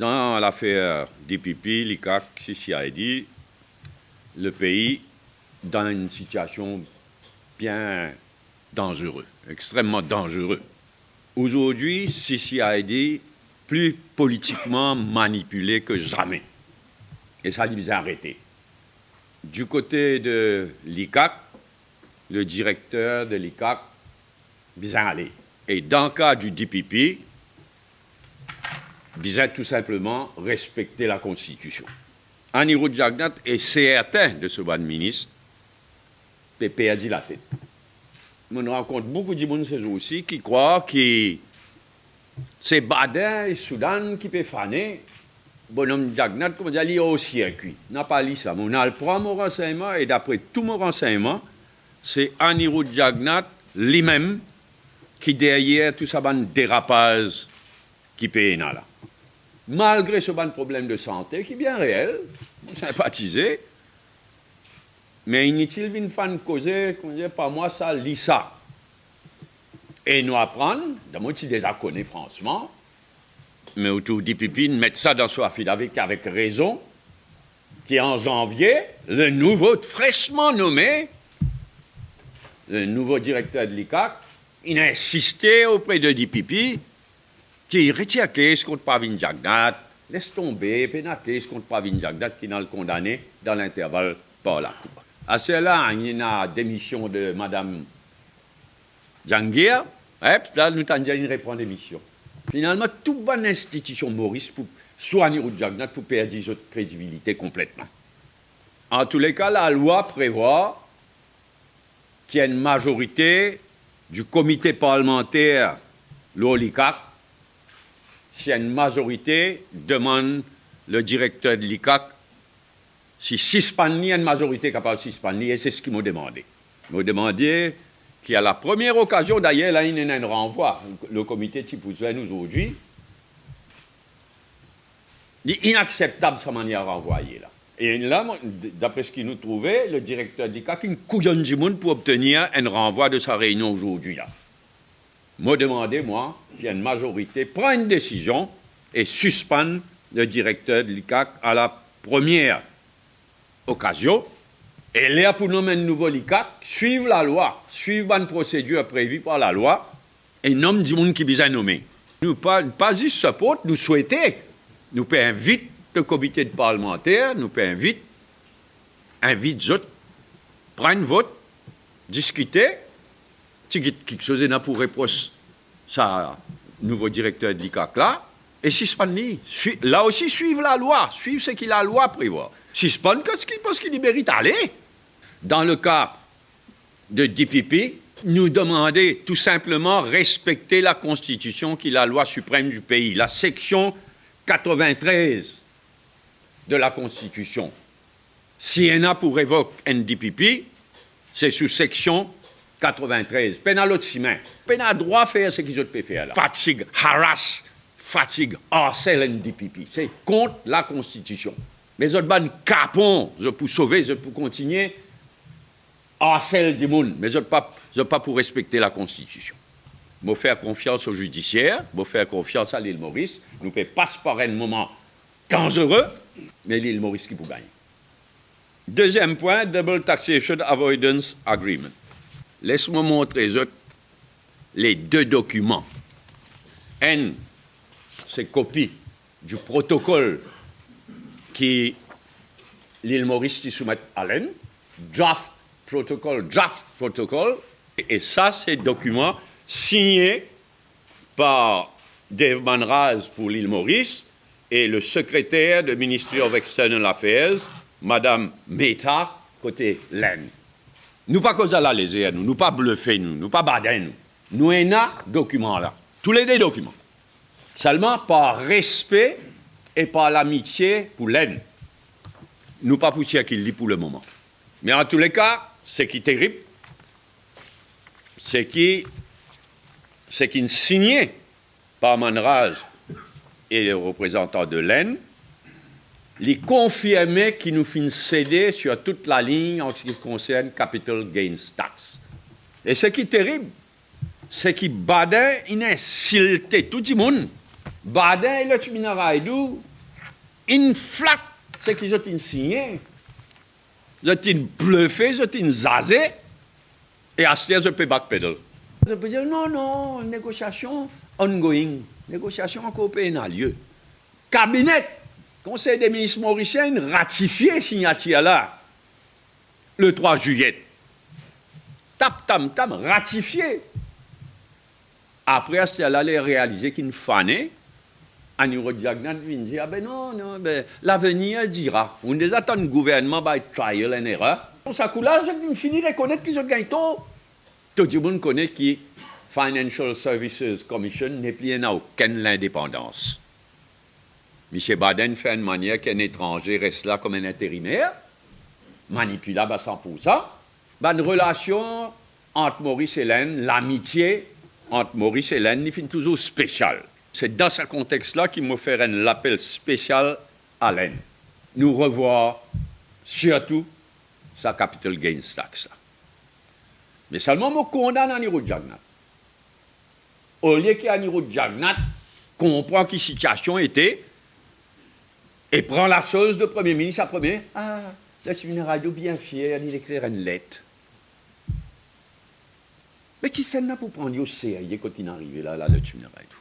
dans l'affaire DPP, l'ICAC, CCID, le pays dans une situation bien dangereuse, extrêmement dangereuse. Aujourd'hui, CCID plus politiquement manipulé que jamais. Et ça nous a arrêté. Du côté de l'ICAC, le directeur de l'ICAC, bien allé. Et dans le cas du DPP, bien tout simplement respecter la Constitution. Anirudh Jagannath est certain de ce bon ministre, peut perdre la tête. On rencontre beaucoup de gens ces jours-ci qui croient que c'est Badin et Soudan qui peut faner. Bonhomme Jagannath, comme on dit, il est au circuit. On n'a pas lu ça, mais on a le premier renseignement, et d'après tout mon renseignement, c'est Anirudh Jagannath lui-même qui derrière tout ça, ban dérapage qui peut là. Malgré ce bon problème de santé, qui est bien réel, sympathisé, mais inutile d'une fan causer, qu'on dit, pas moi, ça, lit ça. Et nous apprendre, d'abord, si déjà connaît, franchement, mais autour du pipi, mettre ça dans son affidavit avec raison, qui en janvier, le nouveau, fraîchement nommé, le nouveau directeur de l'ICAC, il a insisté auprès de DPP qui retire case contre Pravin Jagannath, laisse tomber, pénal case contre Pravin Jagannath qui n'a le condamné dans l'intervalle par la Cour. À cela, il y a une démission de Mme Jangir, et là, nous avons dit une réponse démission. Finalement, toute bonne institution Maurice, soit Anirudh Jagannath, pour perdre cette crédibilité complètement. En tous les cas, la loi prévoit qu'il y a une majorité du comité parlementaire, l'OLICAC, s'il y a une majorité, demande le directeur de l'ICAC si suspendre, il y a une majorité capable de suspendre, et c'est ce qu'ils m'ont demandé. Ils m'ont demandé qu'à la première occasion, d'ailleurs, là, il y a un renvoi, le comité type nous aujourd'hui, il est inacceptable sa manière de renvoyer là. Et là, d'après ce qu'il nous trouvait, le directeur de l'ICAC, il couillonne du monde pour obtenir un renvoi de sa réunion aujourd'hui là. M'a demandé, moi, qu'il y a une majorité, prend une décision et suspend le directeur de l'ICAC à la première occasion. Et là, pour nommer un nouveau l'ICAC, suivre la loi, suivre une procédure prévue par la loi, et nomme du monde qui est bien nommé. Nous pas juste ce pote, nous souhaitons, nous peut inviter le comité de parlementaire, nous peut inviter autres, prendre vote, discuter, si quelque chose est pour reprocher ça, nouveau directeur de l'ICAC là, et suspendre. Là aussi, suivre la loi, suivre ce que la loi prévoit. Suspendre parce qu'il mérite aller. Dans le cas de DPP, nous demander tout simplement respecter la Constitution qui est la loi suprême du pays, la section 93 de la Constitution. Si y en a pour révoquer un DPP, c'est sous section 93. Peine à l'autre simain. Peine à droit faire ce qu'ils ont pu faire là. Fatigue, harass, harcèle un DPP. C'est contre la Constitution. Mais les autres ban capons, pour sauver, pour continuer, harcèle du monde. Mais les autres pas pour respecter la Constitution. Il faut faire confiance au judiciaire, il faut faire confiance à l'île Maurice. Nous pouvons passer par un moment dangereux, mais l'île Maurice qui peut gagner. Deuxième point, Double Taxation Avoidance Agreement. Laisse-moi montrer les deux documents. Un, c'est copie du protocole qui l'île Maurice qui soumet à l'EN, draft protocol, et ça, c'est document signé par Dave Manraz pour l'île Maurice et le secrétaire du Ministry of External Affairs, Madame Mehta, côté l'EN. Nous pas cause à la léser, nous pas bluffer, nous pas bader, nous avons document là, tous les deux documents. Seulement par respect et par l'amitié pour l'EN. Nous pas pousser qu'il lit pour le moment. Mais en tous les cas, ce qui est terrible, c'est qu'il signé par Manraz et les représentants de l'EN, les confirmer qu'ils nous finissent céder sur toute la ligne en ce qui concerne Capital Gains Tax. Et ce qui est terrible, c'est qu'il badin, il a insulté tout le monde. Badin, il a tué Raïdou, Une flaque, c'est qu'ils ont signé. Ils ont bluffé, ils ont zazé. Et à ce moment, je peux backpedal. Je peux dire non, non, négociation ongoing. Négociation encore pas lieu. Cabinet, Conseil des ministres mauriciens, ratifié signature là, le 3 juillet. Tam, ratifié. Après, à ce moment-là, les réaliser qu'une fanée, Aniro Jagnat vient dire, ah ben non, ben, l'avenir dira. On les attend le gouvernement, by trial and error. Pour ça, là, je finis de reconnaître qu'ils ont gagné tout. Tout le monde connaît que Financial Services Commission n'est plus à aucune l'indépendance. M. Baden fait une manière qu'un étranger reste là comme un intérimaire, manipulable à 100%. Une relation entre Maurice et Hélène, l'amitié entre Maurice et Hélène, est toujours spéciale. C'est dans ce contexte-là qu'il m'a fait un appel spécial à Hélène. Nous revoir surtout sa capital gains tax. Mais seulement, je condamne Aniro Jagnat. Au lieu qu'Aniro Jagnat comprend quelle situation était et prend la chose de Premier ministre à Premier. Ah, la séminaire radio bien fier, il écrit une lettre. Mais qui s'en a pour prendre au sérieux quand il est arrivé là, le séminaire radio?